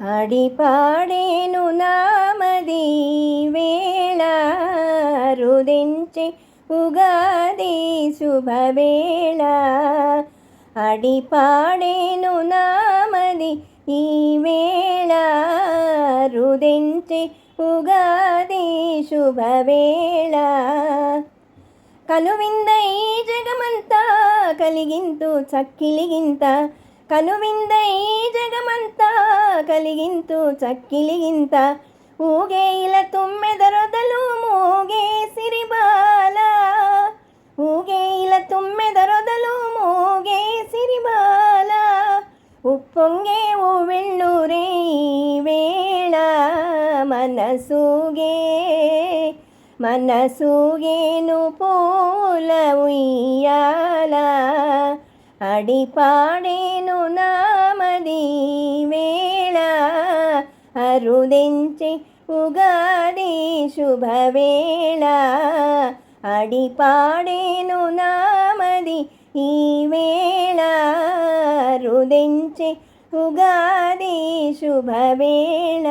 అడిపాడేను నామది వేళ రుదించే ఉగాది శుభవేళ. అడిపాడేను నామది ఈ వేళ రుదించే ఉగాది శుభవేళ. కనువిందై జగమంతా కలిగింతు చక్కిలిగింత, కనువిందై జగమంతా కలిగింతు చక్కిలిగింత. ఊగే ఇలా తుమ్మెదరొదలు మోగే సిరిబాల, ఊగే ఇలా తుమ్మెదరొదలు మోగే సిరిబాల. ఉప్పొంగే ఊవెళ్ళూరే ఈ వేళ మనసూగే, మనసూగేను పూల ఉయ్యాల. అడిపాడేను నామది వేళ అరుదించే ఉగాది శుభవేళ. అడిపాడేను నామది ఈ వేళ రుదించే ఉగాది శుభవేళ.